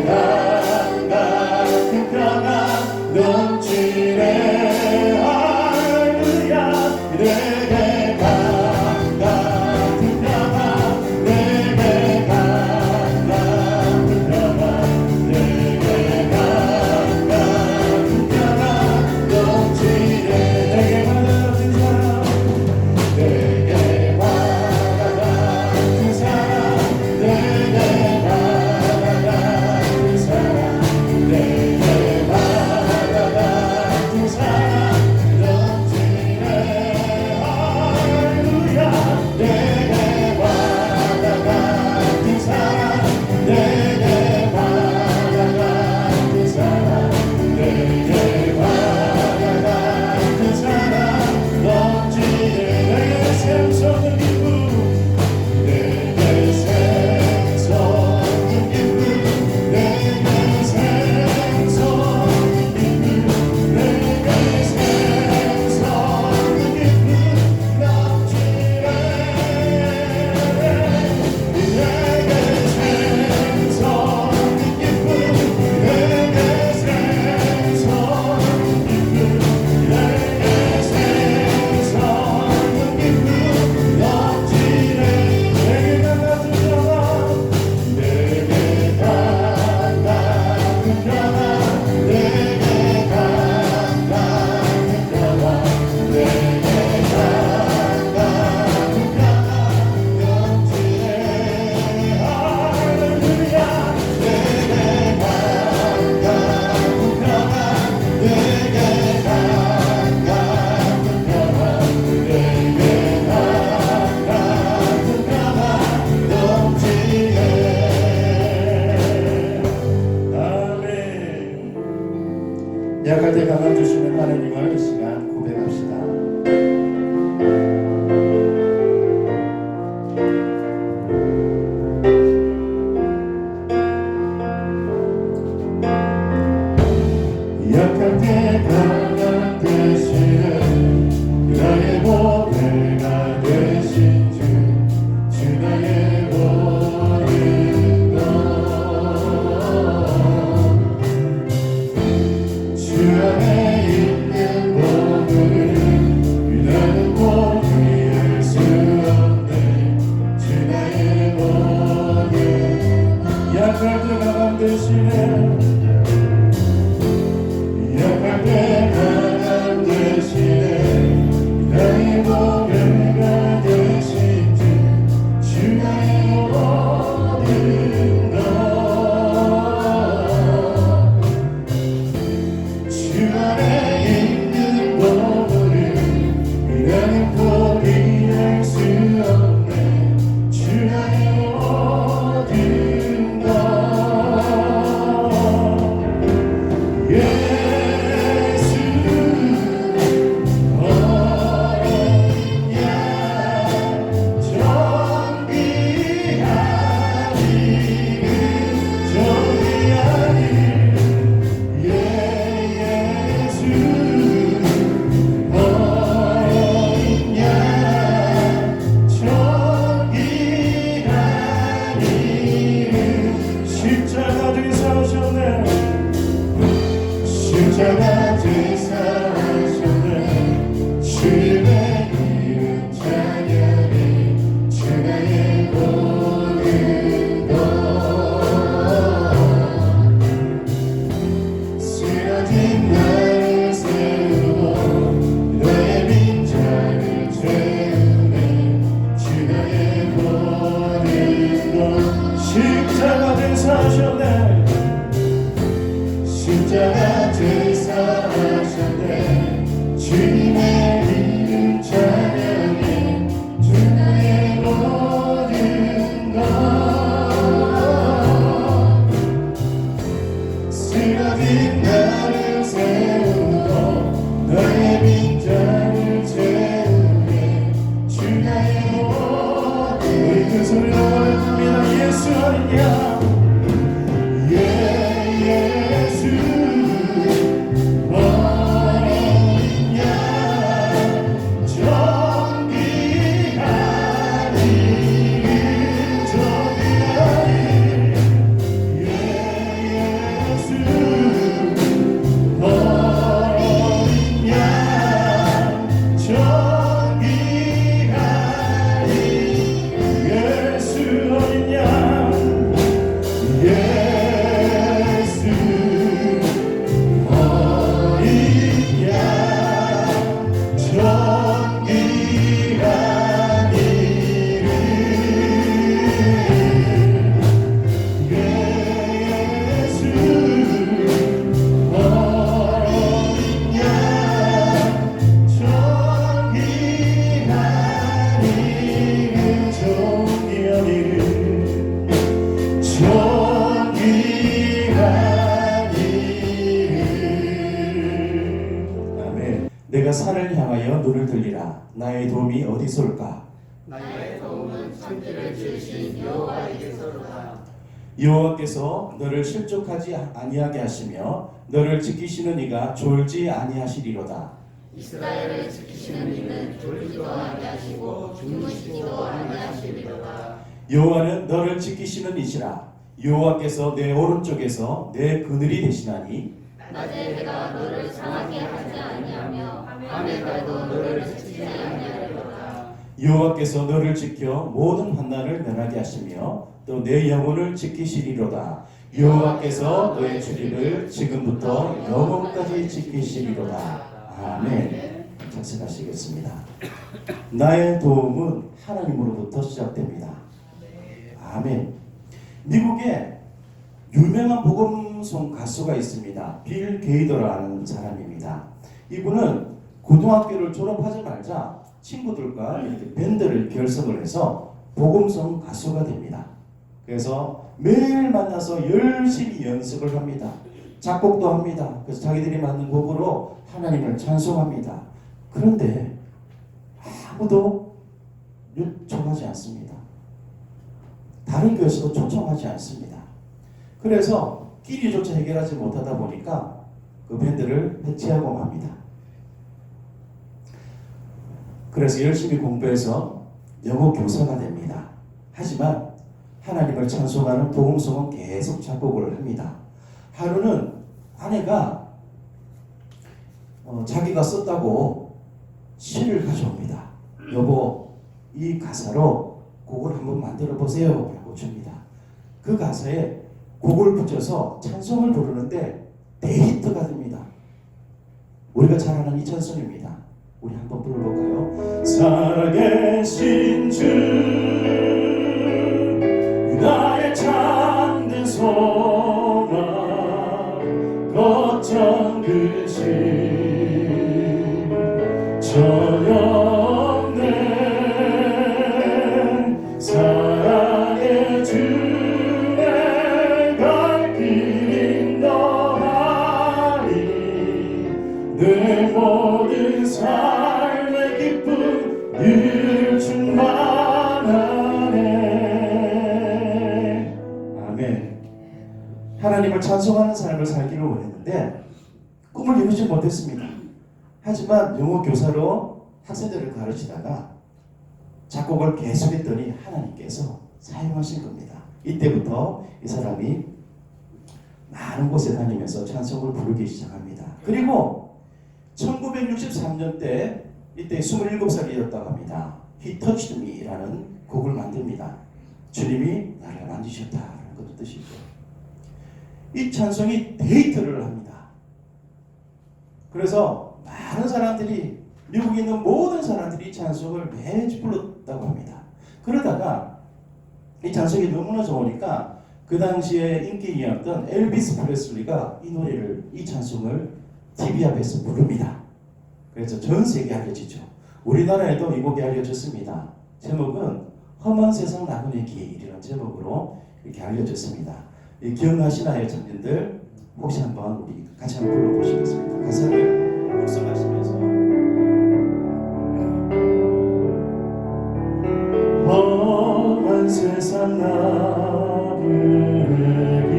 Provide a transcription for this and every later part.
강 같은 평안 넘치네 할렐루야 내게 강 같은 평안 내게 강 같은 평안 내게 강 같은 평안 넘치네 내게 받아준 사람 내게 받아준 사람 내게 받아준 사람 내게 받아준 사람 넘치네 할렐루야 내게 받아준 사람 내게 받아준 사람 내게 받아준 사람 넘치네 내게 샘솟는 기쁨 내게 샘솟는 기쁨 내게 샘솟는 기쁨 내게 샘솟는 기쁨 넘치네 내게 샘솟는 기쁨 내게 샘솟는 기쁨 내게 샘솟는 기쁨 넘치네 내게 같은 평안 내게 강 같은 평안 내게 강 같은 평안 내게 강 같은 평안 넘치네 할렐루야 내게 강 같은 평안 내게 강 같은 평안 내게 강 같은 평안 넘치네 아멘. 약할 때 강함 주시는 하나님을 이 시간 고백합시다. 약할 때 강함 되시는 나의 보배가 되신 주 나의 모든 주 안에 있는 보물은 나는 포기할 수 없네 주 나의 모든 약할 때 강함 되시네 약할 때 강함 되시네 나의 보배가 되신 주 나의 모든 주 안에 있는 보물은 나는 포기할 수 없네 주 나의 모든 예수 어린 양 정귀한 이름 정귀한 이름 예수 어린 양 정귀한 이름 십자가 뒤에서 오셨네 십자가 뒤에서 오셨네 주의 이름 찬양해 주 나의 모든 것 쓰러진 나를 세우고 너의 빈자를 채우네 주 나의 모든 것 십자가 뒤에서 오셨네 십자가 뒤에서 오셨네 주님의 이름 찬양해 주 나의 모든 것 쓰러진 나를 세우고 너의 빈자를 채우네 주 나의 모든 우리 그 소리로 부릅니다 예수 어린 양 예수 어린 양 정귀한 이름 정귀한 이름 내가 산을 향하여 눈을 들리라. 나의 도움이 어디서 올까? 나의 도움은 천지를 지으신 여호와에게서로다. 여호와께서 너를 실족하지 아니하게 하시며 너를 지키시는 이가 졸지 아니하시리로다. 이스라엘을 지키시는 이는 졸지도 아니하시고 주무시지도 아니하시리로다. 여호와는 너를 지키시는 이시라. 여호와께서 내 오른쪽에서 내 그늘이 되시나니 낮에 해가 너를 상하게 하지 아니하며 밤의 달도 너를 지키지 아니하리로다. 여호와께서 너를 지켜 모든 환난을 면하게 하시며 또 내 영혼을 지키시리로다. 여호와께서 너의 출입을 지금부터 영원까지 지키시리로다. 아멘. 작성하시겠습니다. 나의 도움은 하나님으로부터 시작됩니다. 아멘. 미국에 유명한 복음송 가수가 있습니다. 빌 게이더라는 사람입니다. 이분은 고등학교를 졸업하자마자 친구들과 이렇게 밴드를 결성을 해서 복음송 가수가 됩니다. 그래서 매일 만나서 열심히 연습을 합니다. 작곡도 합니다. 그래서 자기들이 만든 곡으로 하나님을 찬송합니다. 그런데 아무도 요청하지 않습니다. 다른 교회에서도 초청하지 않습니다. 그래서 끼리조차 해결하지 못하다 보니까 그 밴드를 해체하고 맙니다. 그래서 열심히 공부해서 영어 교사가 됩니다. 하지만 하나님을 찬송하는 복음송은 계속 작곡을 합니다. 하루는 아내가 자기가 썼다고 시를 가져옵니다. 여보, 이 가사로 곡을 한번 만들어 보세요 라고 줍니다. 그 가사에 곡을 붙여서 찬송을 부르는데 대히트가 됩니다. 우리가 잘 아는 이 찬송입니다. 우리 한번 불러볼까요? 살아계신 주 나의 참된 소망 거점 근심 전염된 사랑의 주의 갈길 인도하리 내 모든 삶의 기쁨 늘 충만하네. 아멘. 하나님을 찬송하는 삶을 살기를 원했는데 꿈을 이루지 못했습니다. 하지만 영어 교사로 학생들을 가르치다가 작곡을 계속했더니 하나님께서 사용하신 겁니다. 이때부터 이 사람이 많은 곳에 다니면서 찬송을 부르기 시작합니다. 그리고 1963년 때 이때 27살이었다고 합니다. He touched me라는 곡을 만듭니다. 주님이 나를 만지셨다는 것도 뜻이죠. 이 찬송이 데이트를 합니다. 그래서 많은 사람들이 미국에 있는 모든 사람들이 이 찬송을 매주 불렀다고 합니다. 그러다가 이 찬송이 너무나 좋으니까 그 당시에 인기인이었던 엘비스 프레슬리가 이 찬송을 TV 앞에서 부릅니다. 그래서 전 세계에 알려지죠. 우리나라에도 이 곡이 알려졌습니다. 제목은 험한 세상 나그네 길이라는 제목으로 이렇게 알려졌습니다. 기억나시나요, 청년들? 혹시 한번 우리 같이 한번 불러보시겠습니다. 가사를 묵상하시면서 험한 세상 나그네 길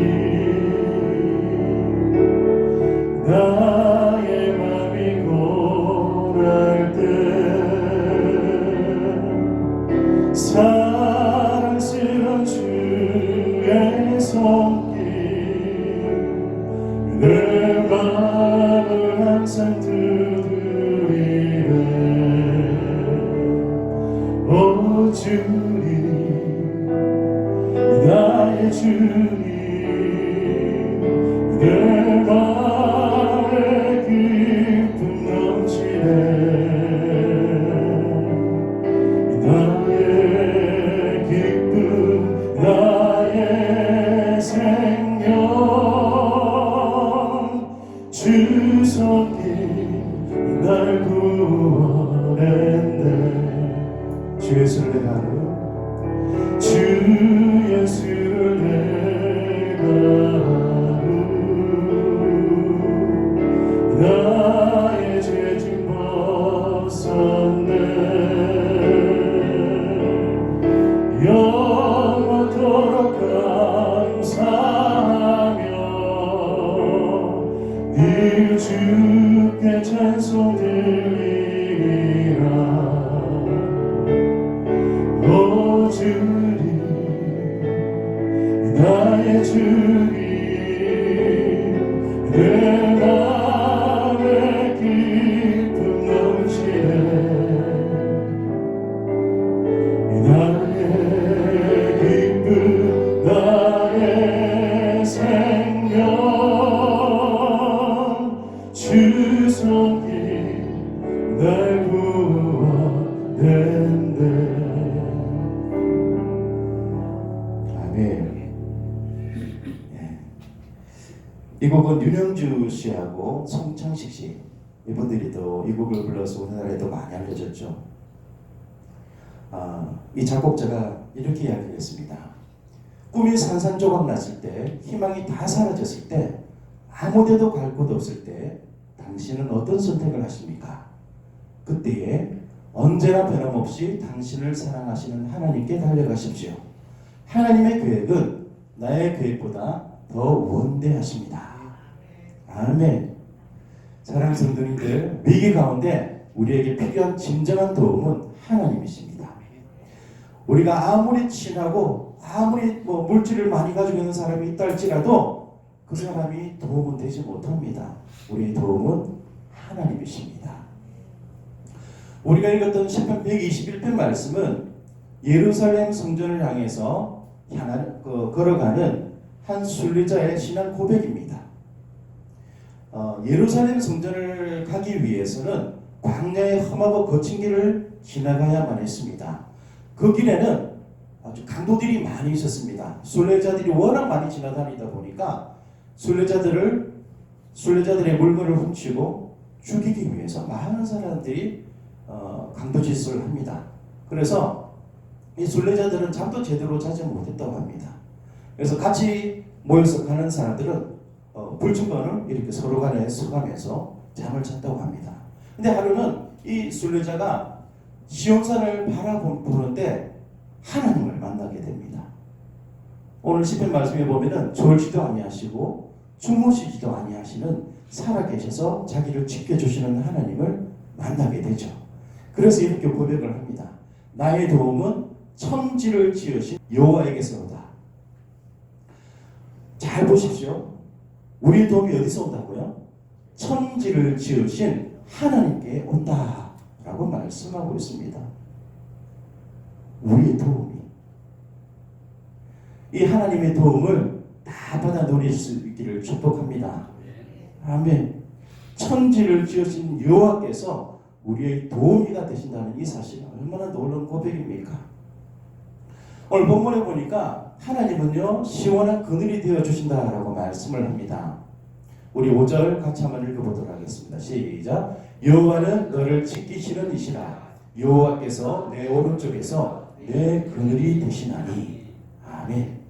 나의 맘이 고랄 때 사랑스러운 주의 손길 내 맘을 항상 두드리네. 오 주님 나의 주님 내 맘에 기쁨 넘치네. 나의 기쁨 나의 생명 주 손길 날 구원했네. 주 예수를 내가 하루 주 예수를 내가 하루 나의 죄 진 늘 주께 찬송 드리라. 오 주님 나의 주님 내 맘에 기쁨 넘치네. 나의 기쁨 나의 생명 주 손길 날 구원했네. 아멘. 이 곡은 윤영주 씨하고 송창식 씨 이분들이 또 이 곡을 불러서 우리나라에도 많이 알려졌죠. 이 작곡자가 이렇게 이야기를 했습니다. 꿈이 산산조각 났을 때, 희망이 다 사라졌을 때, 아무데도 갈 곳 없을 때 당신은 어떤 선택을 하십니까? 그때에 언제나 변함없이 당신을 사랑하시는 하나님께 달려가십시오. 하나님의 계획은 나의 계획보다 더 원대하십니다. 아멘. 사랑하는 성도님들, 위기 가운데 우리에게 필요한 진정한 도움은 하나님이십니다. 우리가 아무리 친하고 아무리 물질을 많이 가지고 있는 사람이 있다 할지라도 그 사람이 도움은 되지 못합니다. 우리의 도움은 하나님이십니다. 우리가 읽었던 시편 121편 말씀은 예루살렘 성전을 향해서 걸어가는 한 순례자의 신앙 고백입니다. 예루살렘 성전을 가기 위해서는 광야의 험하고 거친 길을 지나가야만 했습니다. 그 길에는 아주 강도들이 많이 있었습니다. 순례자들이 워낙 많이 지나다니다 보니까 순례자들의 물건을 훔치고 죽이기 위해서 많은 사람들이 강도짓을 합니다. 그래서 이 순례자들은 잠도 제대로 자지 못했다고 합니다. 그래서 같이 모여서 가는 사람들은 불침번을 이렇게 서로 간에 서가면서 잠을 잤다고 합니다. 근데 하루는 이 순례자가 시온산을 바라보는데 하나님을 만나게 됩니다. 오늘 시편 말씀에 보면은 졸지도 아니하시고 주무시지도 아니하시는 살아계셔서 자기를 지켜주시는 하나님을 만나게 되죠. 그래서 이렇게 고백을 합니다. 나의 도움은 천지를 지으신 여호와에게서로다. 잘 보십시오. 우리의 도움이 어디서 온다고요? 천지를 지으신 하나님께 온다 라고 말씀하고 있습니다. 우리의 도움이, 이 하나님의 도움을 다 받아 누릴 수 있기를 축복합니다. 아멘. 천지를 지으신 여호와께서 우리의 도움이가 되신다는 이 사실은 얼마나 놀라운 고백입니까? 오늘 본문에 보니까 하나님은요 시원한 그늘이 되어주신다라고 말씀을 합니다. 우리 5절 같이 한번 읽어보도록 하겠습니다. 시작. 여호와는 너를 지키시는 이시라. 여호와께서 내 오른쪽에서 내 그늘이 되시나니. 아멘.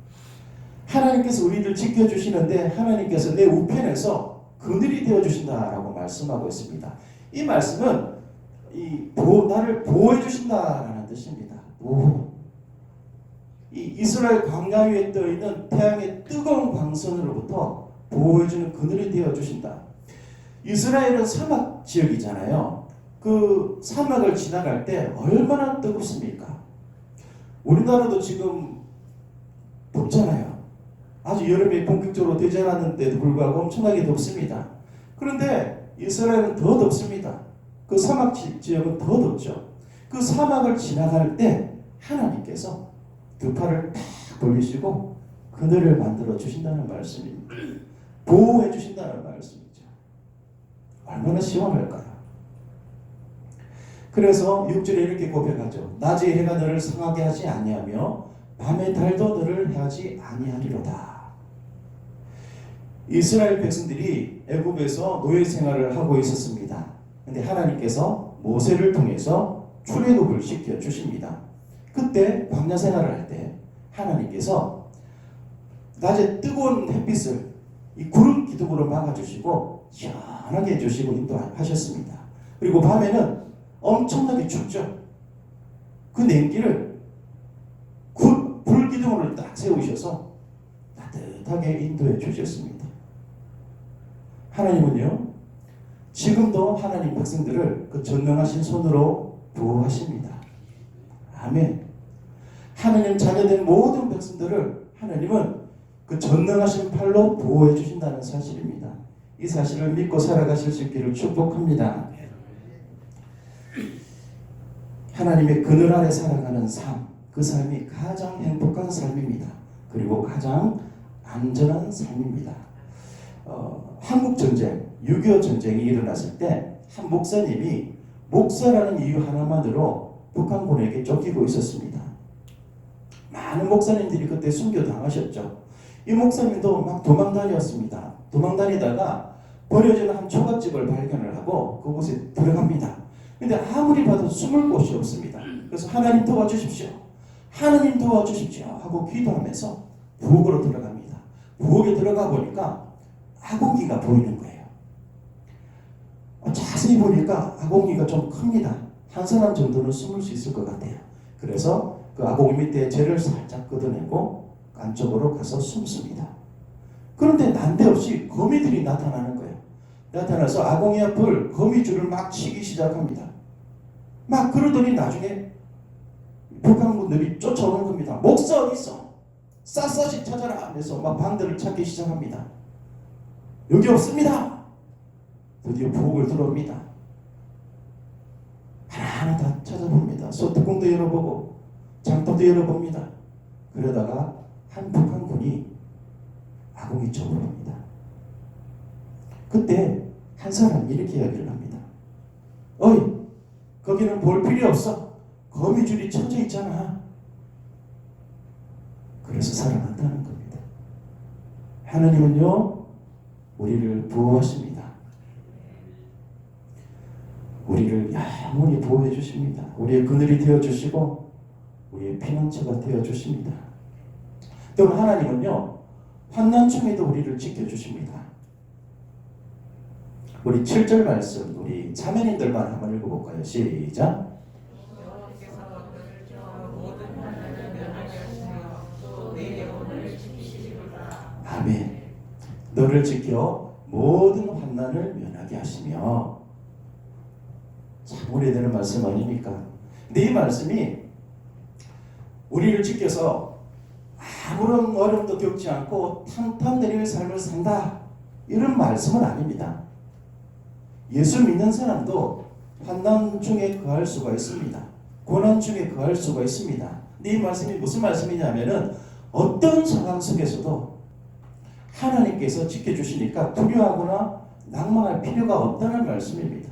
하나님께서 우리들 지켜주시는데 하나님께서 내 우편에서 그늘이 되어주신다라고 말씀하고 있습니다. 이 말씀은 나를 보호해 주신다라는 뜻입니다. 이 이스라엘 광야 위에 떠 있는 태양의 뜨거운 광선으로부터 보호해주는 그늘이 되어 주신다. 이스라엘은 사막 지역이잖아요. 그 사막을 지나갈 때 얼마나 뜨겁습니까? 우리나라도 지금 덥잖아요. 아주 여름이 본격적으로 되지 않았는데도 불구하고 엄청나게 덥습니다. 그런데 이스라엘은 더 덥습니다. 그 사막 지역은 더 덥죠. 그 사막을 지나갈 때 하나님께서 두 팔을 딱 벌리시고 그늘을 만들어 주신다는 말씀입니다. 보호해 주신다는 말씀이죠. 얼마나 시원할까요? 그래서 6절에 이렇게 고백하죠. 낮의 해가 너를 상하게 하지 아니하며 밤의 달도 너를 해하지 아니하리로다. 이스라엘 백성들이 애굽에서 노예 생활을 하고 있었습니다. 근데 하나님께서 모세를 통해서 출애굽을 시켜 주십니다. 그때 광야 생활을 할 때 하나님께서 낮에 뜨거운 햇빛을 이 구름 기둥으로 막아주시고 시원하게 해주시고 인도하셨습니다. 그리고 밤에는 엄청나게 춥죠. 그 냉기를 불 기둥으로 딱 세우셔서 따뜻하게 인도해 주셨습니다. 하나님은요, 지금도 하나님 백성들을 그 전능하신 손으로 보호하십니다. 아멘. 하나님 자녀된 모든 백성들을 하나님은 그 전능하신 팔로 보호해 주신다는 사실입니다. 이 사실을 믿고 살아가실 수 있기를 축복합니다. 하나님의 그늘 아래 살아가는 삶, 그 삶이 가장 행복한 삶입니다. 그리고 가장 안전한 삶입니다. 한국 전쟁, 6.25 전쟁이 일어났을 때 한 목사님이 목사라는 이유 하나만으로 북한군에게 쫓기고 있었습니다. 많은 목사님들이 그때 순교당하셨죠. 이 목사님도 막 도망 다녔습니다. 도망 다니다가 버려진 한 초가집을 발견을 하고 그곳에 들어갑니다. 근데 아무리 봐도 숨을 곳이 없습니다. 그래서 하나님 도와주십시오. 하나님 도와주십시오 하고 기도하면서 부엌으로 들어갑니다. 부엌에 들어가 보니까 아궁이가 보이는 거예요. 자세히 보니까 아궁이가 좀 큽니다. 한 사람 정도는 숨을 수 있을 것 같아요. 그래서 그 아궁이 밑에 재를 살짝 걷어내고 안쪽으로 가서 숨습니다. 그런데 난데없이 거미들이 나타나는 거예요. 나타나서 아궁이 앞을 거미줄을 막 치기 시작합니다. 막 그러더니 나중에 북한군들이 쫓아오는 겁니다. 목사 어디 있어? 샅샅이 찾아라 하면서 막 방들을 찾기 시작합니다. 여기 없습니다. 드디어 부엌을 들어옵니다. 하나하나 다 찾아봅니다. 소뚜껑도 열어보고 장독도 열어봅니다. 그러다가 한 북한군이 아궁이 쪽으로 옵니다. 그때 한 사람이 이렇게 이야기를 합니다. 어이, 거기는 볼 필요 없어. 거미줄이 쳐져 있잖아. 그래서 살아난다는 겁니다. 하나님은요, 우리를 보호하십니다. 우리를 영원히 보호해 주십니다. 우리의 그늘이 되어 주시고 우리의 피난처가 되어 주십니다. 또 하나님은요, 환난 중에도 우리를 지켜 주십니다. 우리 7절 말씀 우리 자매님들만 한번 읽어볼까요? 시작. 아멘. 너를 지켜 모든 환난을 면하게 하시며. 참 오래되는 말씀 아닙니까? 근데 이 말씀이 우리를 지켜서 아무런 어려움도 겪지 않고 탄탄대리의 삶을 산다, 이런 말씀은 아닙니다. 예수 믿는 사람도 환난 중에 거할 수가 있습니다. 고난 중에 거할 수가 있습니다. 근데 이 말씀이 무슨 말씀이냐면은 어떤 상황 속에서도 하나님께서 지켜주시니까 두려워하거나 낭망할 필요가 없다는 말씀입니다.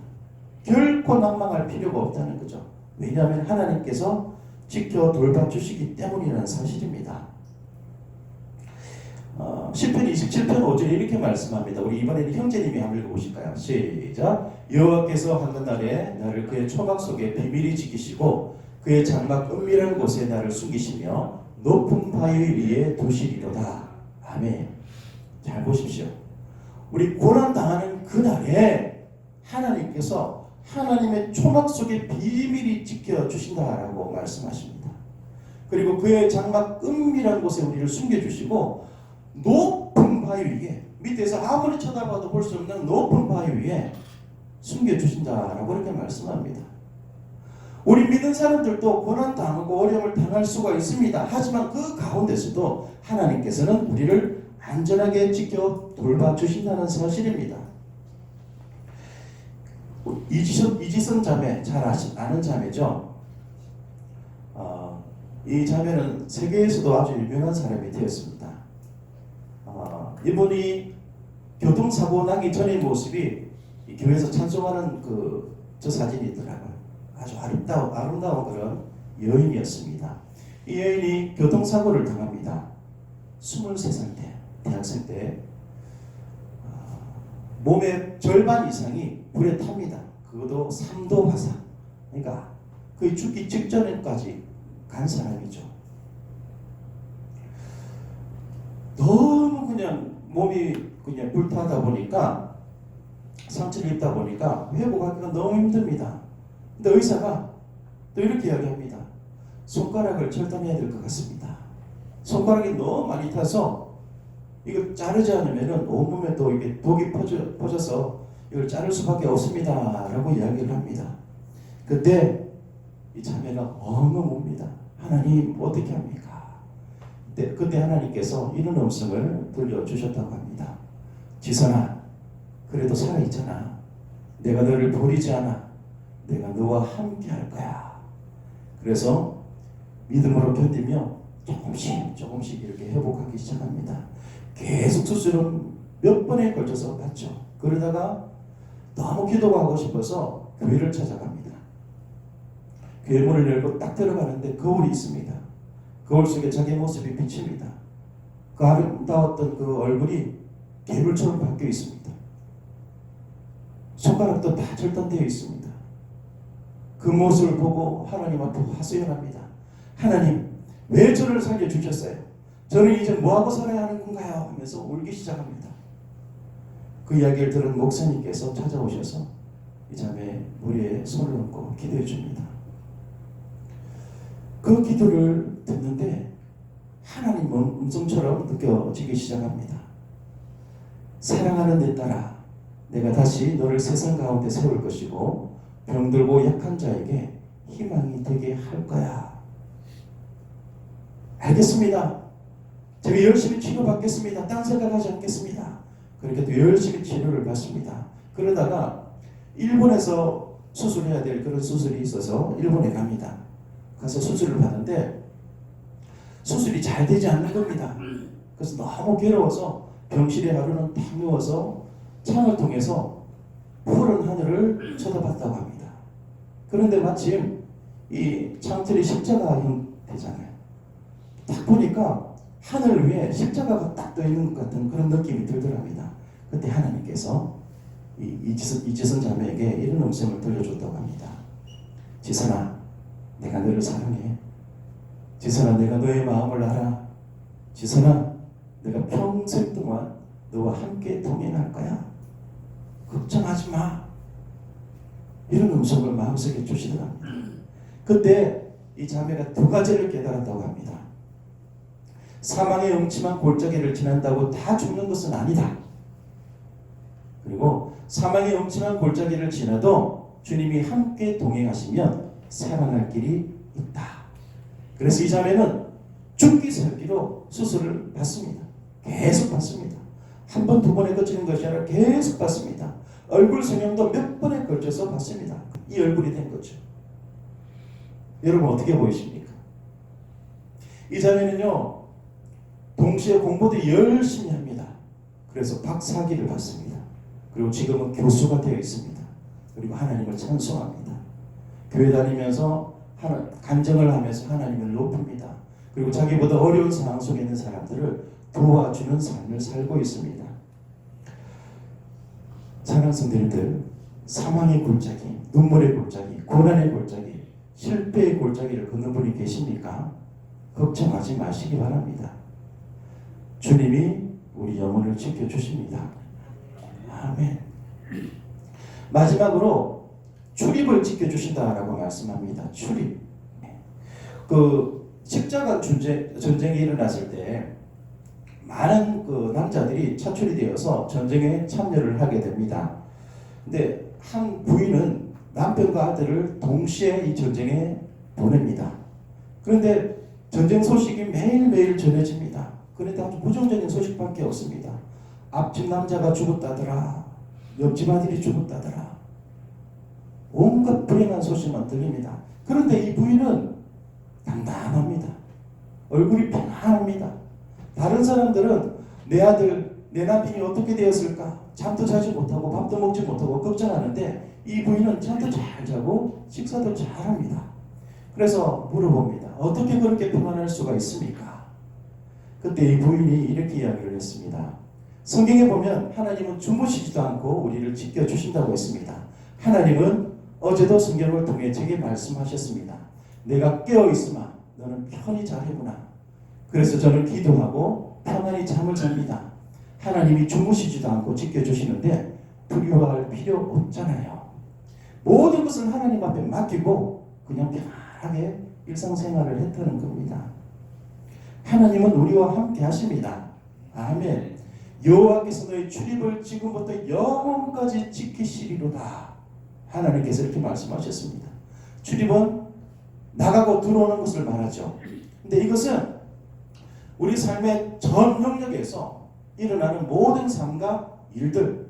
결코 낭망할 필요가 없다는 거죠. 왜냐하면 하나님께서 지켜 돌봐주시기 때문이라는 사실입니다. 시편 27편 5절에 이렇게 말씀합니다. 우리 이번에는 형제님이 한번 읽어보실까요? 시작. 여호와께서 한날에 나를 그의 초막 속에 비밀히 지키시고 그의 장막 은밀한 곳에 나를 숨기시며 높은 바위 위에 두시리로다. 아멘. 잘 보십시오. 우리 고난 당하는 그날에 하나님께서 하나님의 초막 속에 비밀히 지켜주신다라고 말씀하십니다. 그리고 그의 장막 은밀한 곳에 우리를 숨겨주시고 높은 바위 위에, 밑에서 아무리 쳐다봐도 볼 수 없는 높은 바위 위에 숨겨주신다라고 이렇게 말씀합니다. 우리 믿는 사람들도 고난 당하고 어려움을 당할 수가 있습니다. 하지만 그 가운데서도 하나님께서는 우리를 안전하게 지켜 돌봐주신다는 사실입니다. 이지선 자매, 잘 아는 자매죠. 이 자매는 세계에서도 아주 유명한 사람이 되었습니다. 이분이 교통사고 나기 전의 모습이 이 교회에서 찬송하는 저 사진이 있더라고요. 아주 아름다운 그런 여인이었습니다. 이 여인이 교통사고를 당합니다. 23살 때, 대학생 때 몸의 절반 이상이 불에 탑니다. 그것도 3도 화상. 그러니까 거의 죽기 직전까지 간 사람이죠. 너무 그냥 몸이 그냥 불타다 보니까, 상처를 입다 보니까 회복하기가 너무 힘듭니다. 근데 의사가 또 이렇게 이야기합니다. 손가락을 절단해야 될 것 같습니다. 손가락이 너무 많이 타서 이거 자르지 않으면은 온몸에 또 이게 독이 퍼져서 이걸 자를 수밖에 없습니다라고 이야기를 합니다. 그때 이 자매가 엉엉 웁니다. 하나님 어떻게 합니까? 그때 하나님께서 이런 음성을 들려주셨다고 합니다. 지선아, 그래도 살아있잖아. 내가 너를 버리지 않아. 내가 너와 함께 할 거야. 그래서 믿음으로 견디며 조금씩 이렇게 회복하기 시작합니다. 계속 수술은 몇 번에 걸쳐서 받죠. 그러다가 너무 기도가 하고 싶어서 교회를 찾아갑니다. 교회 문을 열고 딱 들어가는데 거울이 있습니다. 거울 속에 자기 모습이 비칩니다. 그 아름다웠던 그 얼굴이 괴물처럼 바뀌어 있습니다. 손가락도 다 절단되어 있습니다. 그 모습을 보고 하나님 앞에 하소연합니다. 하나님, 왜 저를 살려주셨어요? 저는 이제 뭐하고 살아야 하는 건가요? 하면서 울기 시작합니다. 그 이야기를 들은 목사님께서 찾아오셔서 이 자매 머리에 손을 얹고 기도해 줍니다. 그 기도를 듣는데 하나님 음성처럼 느껴지기 시작합니다. 사랑하는 내 딸아, 내가 다시 너를 세상 가운데 세울 것이고 병들고 약한 자에게 희망이 되게 할 거야. 알겠습니다. 제가 열심히 치료받겠습니다. 딴 생각하지 않겠습니다. 그렇게 또 열심히 치료를 받습니다. 그러다가 일본에서 수술해야 될 그런 수술이 있어서 일본에 갑니다. 가서 수술을 받는데 수술이 잘 되지 않는 겁니다. 그래서 너무 괴로워서 병실에 하루는 탁 누워서 창을 통해서 푸른 하늘을 쳐다봤다고 합니다. 그런데 마침 이 창틀이 십자가 형태잖아요. 딱 보니까 하늘 위에 십자가가 딱 떠 있는 것 같은 그런 느낌이 들더랍니다. 그때 하나님께서 이지선 자매에게 이런 음성을 들려줬다고 합니다. 지선아, 내가 너를 사랑해. 지선아, 내가 너의 마음을 알아. 지선아, 내가 평생 동안 너와 함께 동행할 거야. 걱정하지 마. 이런 음성을 마음속에 주시더랍니다. 그때 이 자매가 두 가지를 깨달았다고 합니다. 사망의 음침한 골짜기를 지난다고 다 죽는 것은 아니다. 그리고 사망의 음침한 골짜기를 지나도 주님이 함께 동행하시면 살아날 길이 있다. 그래서 이 자매는 죽기 살기로 수술을 받습니다. 계속 받습니다. 한 번, 두 번에 거치는 것이 아니라 계속 받습니다. 얼굴 성형도 몇 번에 걸쳐서 받습니다. 이 얼굴이 된 거죠. 여러분 어떻게 보이십니까? 이 자매는요, 동시에 공부도 열심히 합니다. 그래서 박사학위를 받습니다. 그리고 지금은 교수가 되어 있습니다. 그리고 하나님을 찬송합니다. 교회 다니면서 간증을 하면서 하나님을 높입니다. 그리고 자기보다 어려운 상황 속에 있는 사람들을 도와주는 삶을 살고 있습니다. 사랑하는 성도님들, 사망의 골짜기, 눈물의 골짜기, 고난의 골짜기, 실패의 골짜기를 걷는 분이 계십니까? 걱정하지 마시기 바랍니다. 주님이 우리 영혼을 지켜주십니다. 아멘. 마지막으로 출입을 지켜주신다라고 말씀합니다. 출입. 그 십자가 전쟁이 일어났을 때 많은 그 남자들이 차출이 되어서 전쟁에 참여를 하게 됩니다. 근데 한 부인은 남편과 아들을 동시에 이 전쟁에 보냅니다. 그런데 전쟁 소식이 매일매일 전해집니다. 그런데 아주 부정적인 소식밖에 없습니다. 앞집 남자가 죽었다더라. 옆집 아들이 죽었다더라. 온갖 불행한 소식만 들립니다. 그런데 이 부인은 담담합니다. 얼굴이 평안합니다. 다른 사람들은 내 아들, 내 남편이 어떻게 되었을까? 잠도 자지 못하고 밥도 먹지 못하고 걱정하는데 이 부인은 잠도 잘 자고 식사도 잘합니다. 그래서 물어봅니다. 어떻게 그렇게 평안할 수가 있습니까? 그때 이 부인이 이렇게 이야기를 했습니다. 성경에 보면 하나님은 주무시지도 않고 우리를 지켜주신다고 했습니다. 하나님은 어제도 성경을 통해 제게 말씀하셨습니다. 내가 깨어있으마 너는 편히 자려구나. 그래서 저는 기도하고 편안히 잠을 잡니다. 하나님이 주무시지도 않고 지켜주시는데 두려워할 필요 없잖아요. 모든 것을 하나님 앞에 맡기고 그냥 편안하게 일상생활을 했다는 겁니다. 하나님은 우리와 함께 하십니다. 아멘. 여호와께서 너의 출입을 지금부터 영원까지 지키시리로다. 하나님께서 이렇게 말씀하셨습니다. 출입은 나가고 들어오는 것을 말하죠. 근데 이것은 우리 삶의 전 영역에서 일어나는 모든 삶과 일들,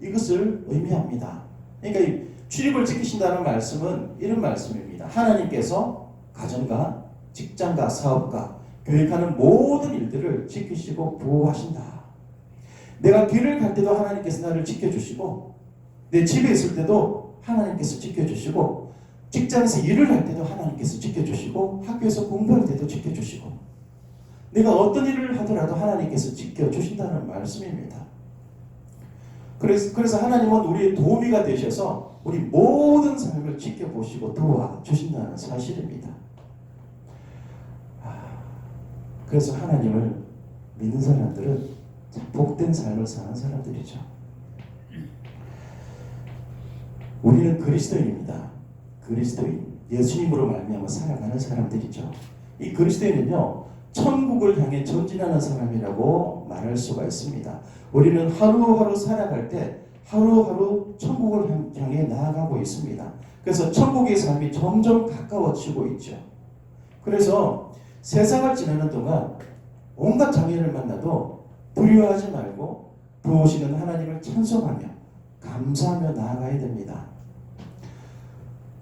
이것을 의미합니다. 그러니까 이 출입을 지키신다는 말씀은 이런 말씀입니다. 하나님께서 가정과 직장과 사업과 교육하는 모든 일들을 지키시고 보호하신다. 내가 길을 갈 때도 하나님께서 나를 지켜주시고, 내 집에 있을 때도 하나님께서 지켜주시고, 직장에서 일을 할 때도 하나님께서 지켜주시고, 학교에서 공부할 때도 지켜주시고, 내가 어떤 일을 하더라도 하나님께서 지켜주신다는 말씀입니다. 그래서 하나님은 우리의 도우미가 되셔서 우리 모든 삶을 지켜보시고 도와주신다는 사실입니다. 그래서 하나님을 믿는 사람들은 참 복된 삶을 사는 사람들이죠. 우리는 그리스도인입니다. 그리스도인, 예수님으로 말미암아 살아가는 사람들이죠. 이 그리스도인은요, 천국을 향해 전진하는 사람이라고 말할 수가 있습니다. 우리는 하루하루 살아갈 때 하루하루 천국을 향해 나아가고 있습니다. 그래서 천국의 삶이 점점 가까워지고 있죠. 그래서 세상을 지내는 동안 온갖 장애를 만나도 두려워하지 말고 도우시는 하나님을 찬송하며 감사하며 나아가야 됩니다.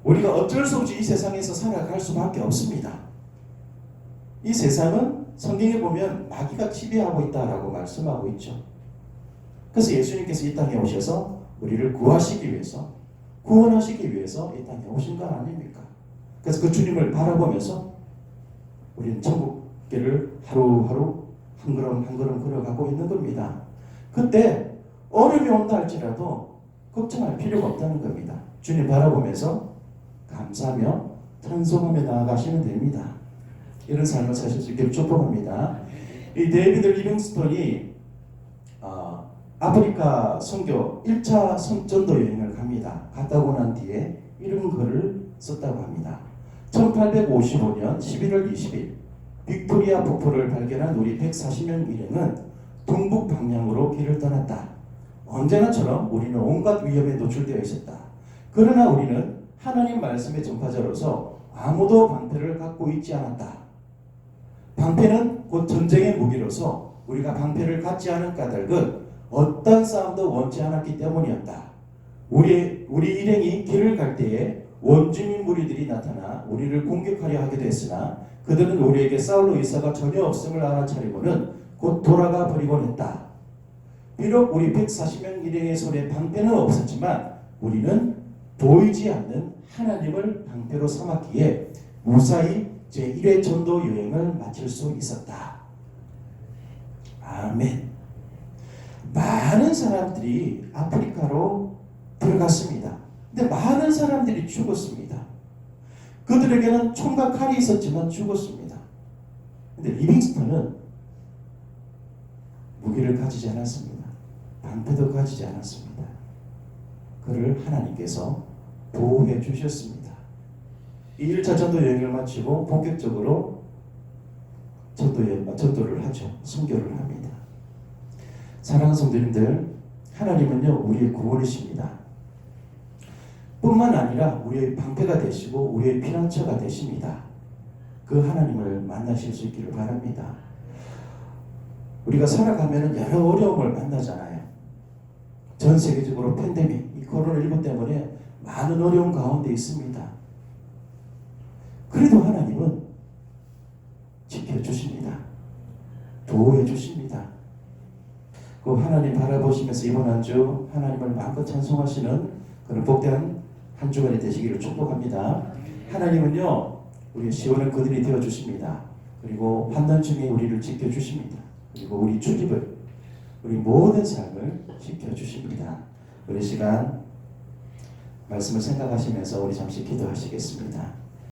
우리가 어쩔 수 없이 이 세상에서 살아갈 수밖에 없습니다. 이 세상은 성경에 보면 마귀가 지배하고 있다라고 말씀하고 있죠. 그래서 예수님께서 이 땅에 오셔서 우리를 구하시기 위해서, 구원하시기 위해서 이 땅에 오신 건 아닙니까? 그래서 그 주님을 바라보면서 우리는 천국길을 하루하루 한 걸음 한 걸음 걸어가고 있는 겁니다. 그때 어려움이 온다 할지라도 걱정할 필요가 없다는 겁니다. 주님 바라보면서 감사하며 찬송하며 나아가시면 됩니다. 이런 삶을 사실 수 있기를 축복합니다. 이 데이비드 리빙스턴이 아프리카 선교 1차 전도 여행을 갑니다. 갔다 오고 난 뒤에 이런 글을 썼다고 합니다. 1855년 11월 20일 빅토리아 폭포를 발견한 우리 140명 일행은 동북 방향으로 길을 떠났다. 언제나처럼 우리는 온갖 위험에 노출되어 있었다. 그러나 우리는 하나님 말씀의 전파자로서 아무도 방패를 갖고 있지 않았다. 방패는 곧 전쟁의 무기로서 우리가 방패를 갖지 않은 까닭은 어떤 싸움도 원치 않았기 때문이었다. 우리 일행이 길을 갈 때에 원주민 무리들이 나타나 우리를 공격하려 하기도 했으나 그들은 우리에게 싸울 의사가 전혀 없음을 알아차리고는 곧 돌아가 버리곤 했다. 비록 우리 140명 일행의 손에 방패는 없었지만 우리는 보이지 않는 하나님을 방패로 삼았기에 무사히 제1회 전도 여행을 마칠 수 있었다. 아멘. 많은 사람들이 아프리카로 들어갔습니다. 근데 많은 사람들이 죽었습니다. 그들에게는 총과 칼이 있었지만 죽었습니다. 근데 리빙스턴은 무기를 가지지 않았습니다. 방패도 가지지 않았습니다. 그를 하나님께서 보호해 주셨습니다. 이 1차 전도 여행을 마치고 본격적으로 전도를 하죠. 선교를 합니다. 사랑하는 성도님들, 하나님은요 우리의 구원이십니다. 뿐만 아니라 우리의 방패가 되시고 우리의 피난처가 되십니다. 그 하나님을 만나실 수 있기를 바랍니다. 우리가 살아가면 여러 어려움을 만나잖아요. 전 세계적으로 팬데믹, 이 코로나19 때문에 많은 어려움 가운데 있습니다. 그래도 하나님은 지켜주십니다. 보호해 주십니다. 그 하나님 바라보시면서 이번 한 주 하나님을 마음껏 찬송하시는 그런 복된 한 주간이 되시기를 축복합니다. 하나님은요 우리 시온의 그들이 되어주십니다. 그리고 환난 중에 우리를 지켜주십니다. 그리고 우리 출입을, 우리 모든 삶을 지켜주십니다. 우리 시간 말씀을 생각하시면서 우리 잠시 기도하시겠습니다.